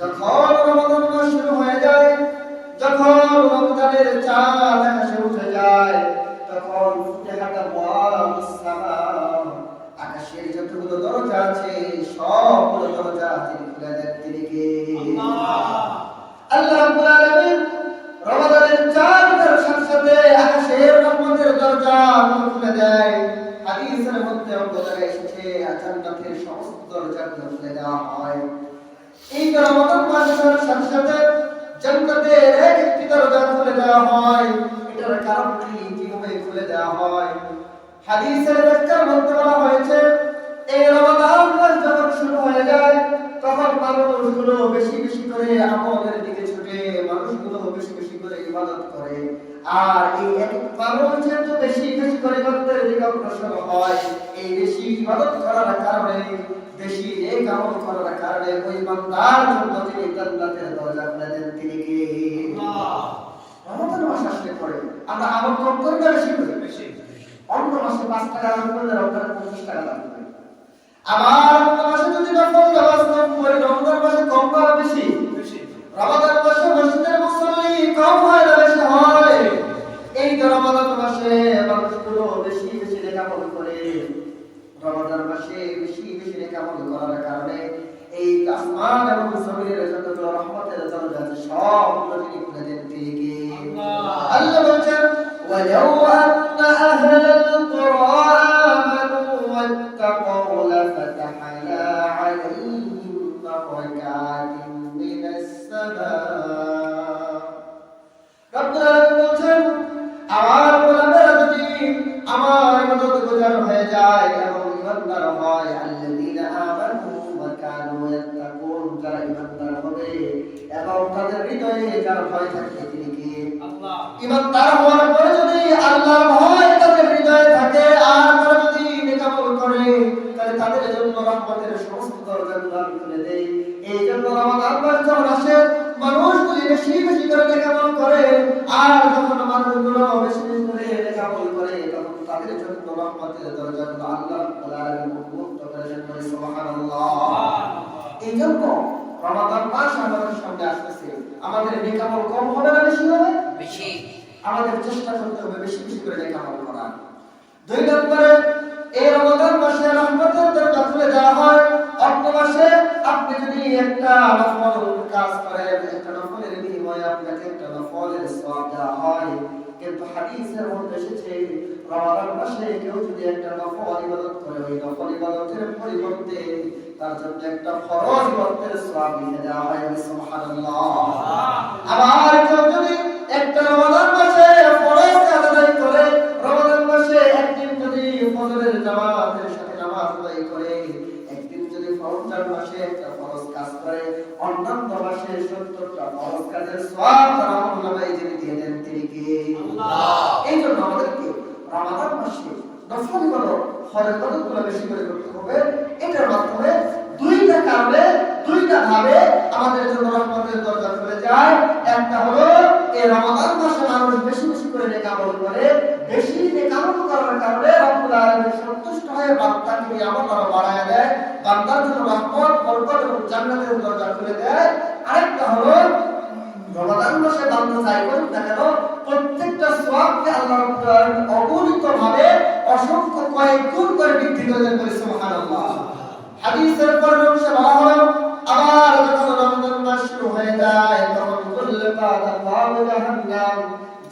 যখন রমাদান মাস শুরু হয়ে যায়, যখন রমজানের চাঁদ আকাশে উঠে যায়, তখন ফুতেহাত আবওয়াবুস সামা, আকাশের যতগুলো দরজা আছে সবগুলো দরজা তিনি খুলে দেন। তিনি কে? আল্লাহ রাব্বুল আলামিন রমাদানের চাঁদের সাথে সাথে আকাশের রহমতের দরজা খুলে দেয়। হাদিসের মধ্যে বলা এসেছে জান্নাতের সমস্ত দরজাগুলো খুলে দেওয়া হয়। এই রমাদান মাসের সাথে সাথে জান্নাতের একটি দরজা খুলে দেওয়া হয়। এটার কারণ কি, কিভাবে খুলে দেওয়া হয়? হাদিসের ব্যাখ্যার মধ্যে বলা হয়েছে, এই রমাদান মাস যখন শুরু হয়ে যায় তখন মানুষগুলো বেশি বেশি করে আমলের দিকে ছুটে, মানুষগুলো বেশি বেশি করে ইবাদত করে। আর এই এক মানুষ যেহেতু বেশি বেশি করে ইবাদতের দিকে অগ্রসর হয়, এই বেশি ইবাদত করার কারণে, বেশি নেক আমল করার কারণে ওই বান্দার জন্য তিনি জান্নাতের দরজা খুলে দেন। তিনি কে? আল্লাহ। রমাদান মাস আসলে পরে আমরা আমল কম করি না বেশি করি? বেশি। অন্য মাসে 5 টাকা আমল করলে রমজানে 25 টাকা দাম করি। আবার অন্য মাসে যদি নফল নামাজ কম করি, রমজান মাসে কম বা বেশি? বেশি। রমাদান মাসে মসজিদের মুসল্লি কম হয় না বেশি হয়? এই যে রমাদান মাসে মানুষগুলো বেশি বেশি নেক আমল করে, রমাদান মাসে বেশি বেশি নেক আমল করার কারণে এই আসমান এবং জমিনের যতগুলো রহমতের দরজা আছে সবগুলো তিনি খুলে দেন। তিনি কে? আল্লাহ। আল্লাহ বলেন, ওয়ালাউ আন্না আহলাল কুরা আমানু ওয়াত্তাকু লাফাতাহনা আলাইহিম বারাকাতিন মিনাস সামা। রব্বুল আলামিন বলেন, আমার গোলামেরা যদি আমার ইবাদত গুজার হয়ে যায় এবং ইমানদার হয়, আল্লাযীনা আমানু ওয়া কানু ইয়াত্তাকুন, যারা ইমানদার হবে এবং তাদের হৃদয়ে যার ভয় থাকে, তিনি কে? আল্লাহ। ইমানদার হওয়ার পরে যদি আল্লাহর ভয় তাদের হৃদয়ে থাকে আর তারা যদি নেক আমল করে, তাহলে তাদের জন্য রহমতের সমস্ত দরজাগুলো খুলে দেয়। এই জন্য রমাদান মাস যখন আসে মানুষগুলো বেশি বেশি করে নেক আমল করে, আর যখন মানুষগুলো বেশি বেশি করে নেক আমল করে তখন তাদের জন্য রহমতের দরজাগুলো আল্লাহ রাব্বুল আলামিন উন্মুক্ত করে দেন। সুবহানাল্লাহ। এই জন্য রমাদান মাস আমাদের সামনে আসতেছে, আমাদের নেক আমল কম হবে না বেশি হবে? বেশি। আমাদের চেষ্টা করতে হবে বেশি বেশি করে নেক আমল করার। 2 নম্বরে, এই রমাদান মাসে রহমতের দরজা খুলে দেওয়া হয়। অন্য মাসে আপনি যদি একটা নফল কাজ করেন, একটা নফলের বিনিময়ে আপনাকে একটা নফলের সওয়াব দেওয়া হয়, কিন্তু হাদিসের মধ্যে এসেছে রমাদান মাসে কেউ যদি একটা নফল ইবাদত করে, ওই নফল ইবাদতের পরিবর্তে তার জন্য একটা ফরজ ইবাদতের সওয়াব দিয়ে দেওয়া হয়। সুবহানাল্লাহ। আবার কেউ যদি একটা রমাদান মাসে ফরজ কাজ আদায় করে, রমাদান মাসে একদিন যদি ফজরের জামাতের সাথে নামাজ আদায় করে, একদিন যদি রমজান মাসে একটা ফরজ কাজ করে, অন্যান্য মাসে 70টা ফরজ কাজের সওয়াব তার আমলনামায় যিনি দিয়ে দেন, তিনি কে? আল্লাহ। এই জন্য আমাদেরকে রমাদান মাসে নফল ইবাদত, ফরজ ইবাদতগুলো বেশি করে করতে হবে। এটার মাধ্যমে 2টা কারণে, 2টা ভাবে আমাদের জন্য রহমতের দরজা খুলে যায়। একটা হলো এই রমাদান মাসে মানুষ বেশি বেশি করে নেক আমল করে, বেশি নেক আমল করার কারণে রব্বুল আলামিন সন্তুষ্ট হয়ে বান্দাকে আমল আরো বাড়ায় দেয়, বান্দার জন্য রহমত, বরকত এবং জান্নাতের দরজা খুলে দেয়। আরেকটা হলো রমাদান মাসে বান্দা যাই করুক না কেন, প্রত্যেকটা সওয়াবকে আল্লাহ রাব্বুল আলামিন অগণিতভাবে অসংখ্য কয়েক গুণ করে বৃদ্ধি করে দেন। সুবহানাল্লাহ। হাদিসের পরিভাষা বলা হলো, আবার যখন রমজান মাস শুরু হয়ে যায় তখন কুল্লাত আবওয়াব জাহান্নাম,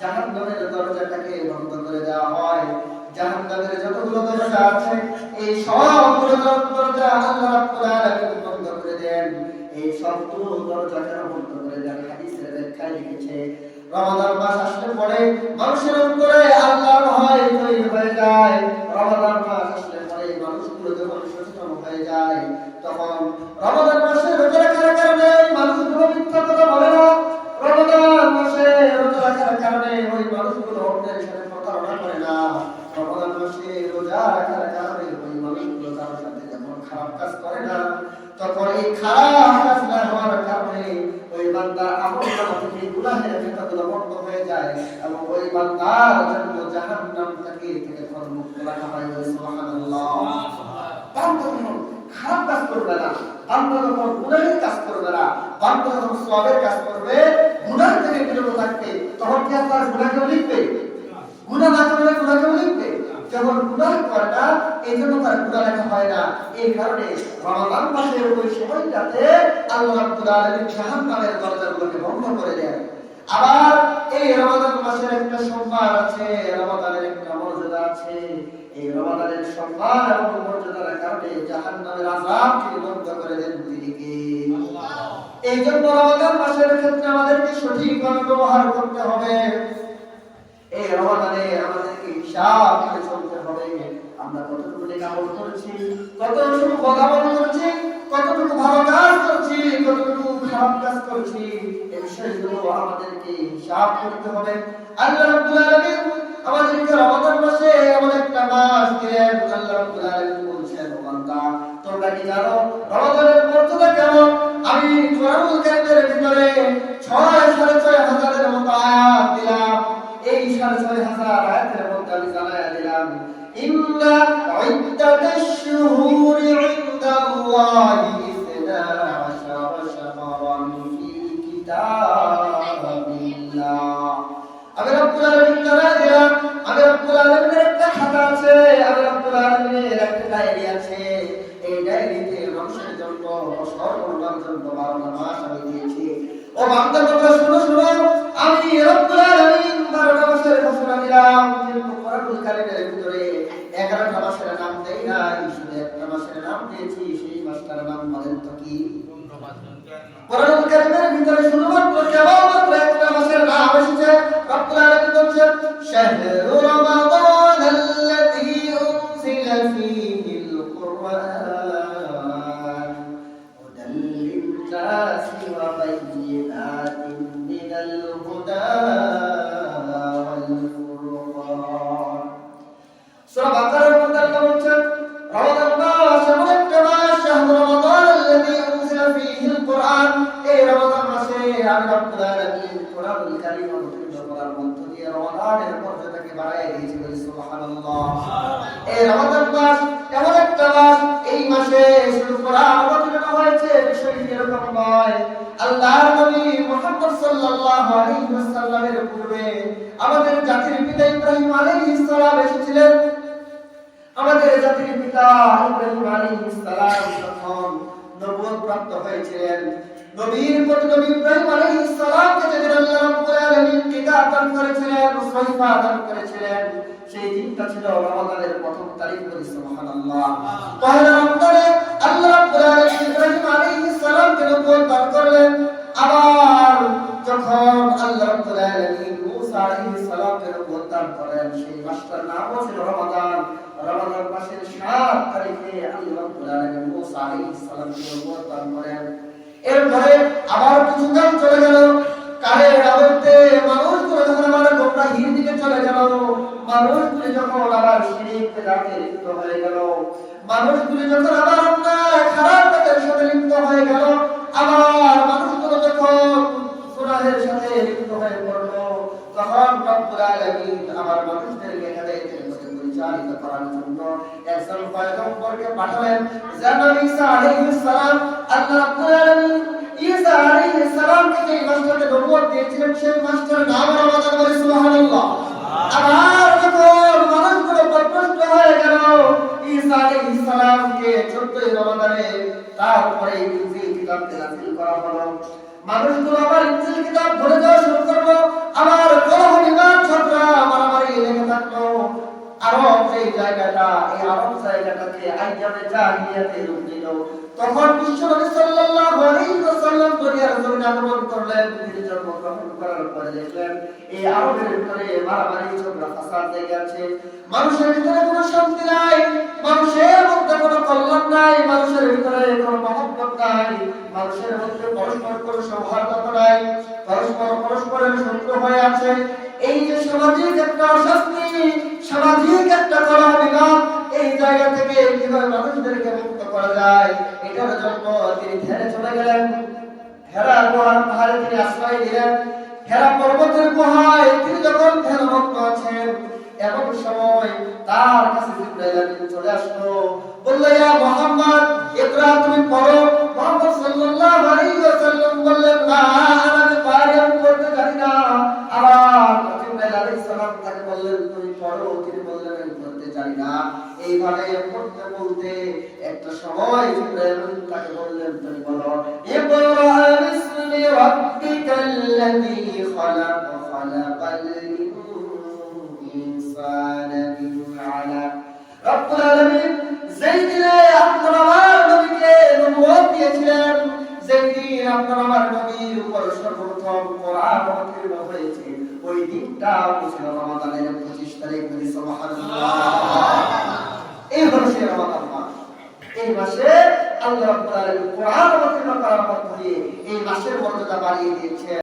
জাহান্নামের দরজাটাকে বন্ধ করে দেওয়া হয়। জাহান্নামের যতগুলো দরজা আছে এই সবগুলো দরজা আল্লাহ রাব্বুল আলামিন বন্ধ করে দেন। এই সবগুলো দরজা কেন বন্ধ করে দেন? হাদিসের ব্যাখ্যায় লিখেছে, রমাদান মাস আসলে পরে মানুষের অন্তরে আল্লাহর ভয় তৈরি হয়ে যায়। রমাদান মাস আসলে পরে মানুষগুলো যখন সচেতন হয়ে যায়, তখন রমাদান মাসে রোজা রাখার কারণে মানুষগুলো মিথ্যা কথা বলে না। রমাদান মাসে রোজা রাখার কারণে ওই মানুষগুলো অন্যের সাথে প্রতারণা করে না। রমাদান মাসে রোজা রাখার কারণে ওই মানুষগুলো কারোর সাথে যখন খারাপ কাজ করে না, তখন এই খারাপ কাজ না হওয়ার কারণে ওই বান্দার আমলনামা থেকে গুনাহের খাতাগুলো বন্ধ হয়ে যায় এবং ওই বান্দার জন্য জাহান্নাম থেকে মুক্ত রাখা হয়। সুবহানাল্লাহ। বান্দা খারাপ কাজ করবে না, বান্দা যখন গুনাহের কাজ করবে না, বান্দা যখন সওয়াবের কাজ করবে, গুনাহ থেকে বিরত থাকবে, তখন কি আর তার গুনাহ কেউ লিখবে? গুনাহ না করলে গুনাহ কেউ লিখবে? যখন গুনাহ করে না, এই জন্য তার গুনাহ লেখা হয় না। এই কারণে রমাদান মাসের ওই সময়টাতে আল্লাহ রাব্বুল আলামিন জাহান্নামের দরজাগুলোকে বন্ধ করে দেন। আবার এই রমাদান মাসের একটা সম্মান আছে, রমাদানের একটা মর্যাদা আছে। এই রমাদানের সম্মান এবং মর্যাদার কারণে জাহান্নামের আযাব তিনি বন্ধ করে দেন। তিনি কে? আল্লাহ। এই জন্য রমাদান মাসের ক্ষেত্রে আমাদেরকে সঠিকভাবে ব্যবহার করতে হবে। এই রমাদানে আমাদেরকে হিসাব করে চলতে হবে। আমরা কতটুকু নেক আমল করেছি, কতটুকু বদ আমল করেছি, কতটুকু ভালো কাজ করেছি, কতটুকু খারাপ কাজ করেছি, এই বিষয়গুলো আমাদেরকে হিসাব করতে হবে। আল্লাহ রাব্বুল আলামিন আমাদেরকে রমাদান মাসে এমন একটা মাস দিলেন, আল্লাহ রাব্বুল আলামিন বলছেন, বান্দা তোমরা কি জানো রমাদানের মর্যাদা কেমন? আমি কোরআনুল কারীমের ভিতরে 6,500 মতো আয়াত দিলাম। এই 6,500 আয়াতের মধ্যে আমি জানায়া দিলাম, ইন্না ইদ্দাতাশ শুহুরি ইনদাল্লাহি 12 শাহরান ফি কিতাবিল্লাহ। আমি রব্বুল আলামিন জানায়া দিলাম, আমি রব্বুল আলামিনের একটা খাতা আছে, আমি রব্বুল আলামিনের একটা ডায়েরি আছে। এই ডায়েরিতে মানুষের জন্য সর্বনার জন্য 12টা মাস আমি দিয়েছি। ও বান্দা তোমরা শুনো, আমি রব্বুল আলামিন 12টা মাসের ঘোষণা দিলাম, কিন্তু কোরআনুল কারীমের ভিতরে 11টা মাসের নাম দেই নাই, শুধু একটা মাসের নাম দিয়েছি। সেই মাসটার নাম বলেন তো কি? কোরআনুল কারীমের ভিতরে শুধুমাত্র কেবলমাত্র একটা মাসের নাম এসেছে। রব্বুল আলামিন বলেন, শাহরু রমাদান আল্লাযী উনজিলা ফীহিল কুরআন হুদাল লিন-নাসি ওয়া বায়্যিনাতিন মিনাল হুদা ওয়াল ফুরকান। সূরা বাকারার মধ্যে আল্লাহ বলেন, রমাদান মাস এমন একটা মাস, শাহরু রমাদান আল্লাযী উনজিলা ফীহিল কুরআন। এই রমাদান মাসে আমি রব্বুল আলামিন কোরআনুল কারীম অবতীর্ণ করার মধ্য দিয়ে রমাদানের মর্যাদাকে বাড়ায় দিয়েছি। বলি সুবহানাল্লাহ। এই রমাদান মাস এমন একটা মাস, এই মাসে শুধু কোরআন অবতীর্ণ হয়েছে বিষয়টি এরকম নয়। আল্লাহর নবী মুহাম্মদ সাল্লাল্লাহু আলাইহি ওয়াসাল্লামের পূর্বে আমাদের জাতির পিতা ইব্রাহিম আলাইহিস সালাম এসেছিলেন। আমাদের জাতির পিতা ইব্রাহিম আলাইহিস সালাম যখন নবুয়ত প্রাপ্ত হয়েছিলেন, নবীর প্রতি নবী ইব্রাহিম আলাইহিস সালামকে যেদিন আল্লাহ রাব্বুল আলামিন কিতাব দান করেছিলেন, সহিফা দান করেছিলেন, সেই দিনটা ছিল রমাদানের প্রথম তারিখ। বলি সুবহানাল্লাহ। পহেলা রমজানে আল্লাহ রাব্বুল আলামিন ইব্রাহিম আলাইহিস সালামকে নবুয়ত দান করলেন। আবার যখন আল্লাহ রাব্বুল আলামিন মূসা আলাইহিস সালামকে নবুয়ত দান করেন, সেই মাসটার নামও ছিল রমাদান। রমাদান মাসের 7 তারিখে আল্লাহ রাব্বুল আলামিন মূসা আলাইহিস সালামকে নবুয়ত দান করেন। এরপরে আবার কিছুকাল চলে গেল, কালের আবর্তে মানুষগুলো যখন আবার গোমরাহির দিকে চলে গেল, মানুষগুলো যখন আবার শিরক বিদআতে লিপ্ত হয়ে গেল, মানুষগুলো যখন আবার অন্যায় খারাপ কাজের সাথে লিপ্ত হয়ে গেল, আবার মানুষগুলো যখন গুনাহের সাথে লিপ্ত হয়ে পড়ল, তখন রব্বুল আলামিন আবার মানুষদেরকে হেদায়েতের পথে পরিচালিত করার জন্য একজন পয়গম্বরকে পাঠালেন, যার ঈসা আলাইহিস সালাম। আল্লাহ রাব্বুল আলামিন ঈসা আলাইহিস সালামকে যে মাসটাতে নবুয়ত দিয়েছিলেন, সেই মাসটার নাম রমাদান। বলি সুবহানাল্লাহ। আবার যখন মানুষগুলো পথভ্রষ্ট হয়ে গেল, ঈসা আলাইহিস সালামকে 14 রমাদানে তারপরে ইনজিল কিতাব নাযিল করা হলো। মানুষগুলো আবার ইনজিল কিতাব ধরে যাওয়া শুরু করলো, আবার কলহ বিবাদ ঝগড়া মারামারি লেগে থাকলো। আরব এই জায়গাটা, এই আরব জায়গাটাকে আইয়ামে জাহিলিয়াতে রূপ নিল। তখন বিশ্বনবী সাল্লাল্লাহু আলাইহি ওয়াসাল্লাম দুনিয়ার জমিনে আগমন করলেন। তিনি জন্মগ্রহণ করার পরে দেখলেন এই আরবের ভিতরে মারামারি ঝগড়া ফাসাদ লেগে আছে। মানুষের ভিতরে কোনো শান্তি নাই, মানুষের মধ্যে কোনো কল্যাণ নাই, মানুষের ভিতরে কোনো মহব্বত নাই, মানুষের মধ্যে পরস্পর কোনো সৌহার্দ্যতা নাই, পরস্পরের শত্রু হয়ে আছে। এই যে সামাজিক একটা অশান্তি, সামাজিক একটা কলহ বিবাদ, এই জায়গা থেকে কিভাবে মানুষদেরকে মুক্ত করা যায়, এটার জন্য তিনি ধ্যানে চলে গেলেন। হেরা গুহার পাহাড়ে তিনি আশ্রয় দিলেন। হেরা পর্বতের গুহায় তিনি যখন ধ্যানমগ্ন আছেন, এমন সময় তার কাছে জিবরাইল আমিন চলে আসলো। বলল ইয়া মুহাম্মদ ইকরা, তুমি পড়ো। মুহাম্মদ সাল্লাল্লাহু আলাইহি ওয়াসাল্লাম বললেন না আমি পারি, আমি পড়তে জানি না। আবার জিবরাইল আলাইহিস সালাম তাকে বললেন তুমি পড়ো, তিনি বললেন আমি পড়তে জানি না। এইভাবে পড়তে বলতে একটা সময় জিবরাইল তাকে বললেন তুমি বলো ইকরা বিসমি রাব্বিকাল্লাযী খালাক খালাকাল ইনসানা মিন আলাক। রব্বুল আলামিন যেই দিনে আপনার আমার নবীকে নবুয়ত দিয়েছিলেন, যেই দিন আপনার আমার নবীর উপর সর্বপ্রথম কোরআন অবতীর্ণ হয়েছে, ওই দিনটা ছিল রমাদানের 25 তারিখ। বলি সুবহানাল্লাহ। এই হলো সেই রমাদান মাস। এই মাসে আল্লাহ রাব্বুল আলামিন কোরআন অবতীর্ণ করার মধ্য দিয়ে এই মাসের মর্যাদা বাড়িয়ে দিয়েছেন।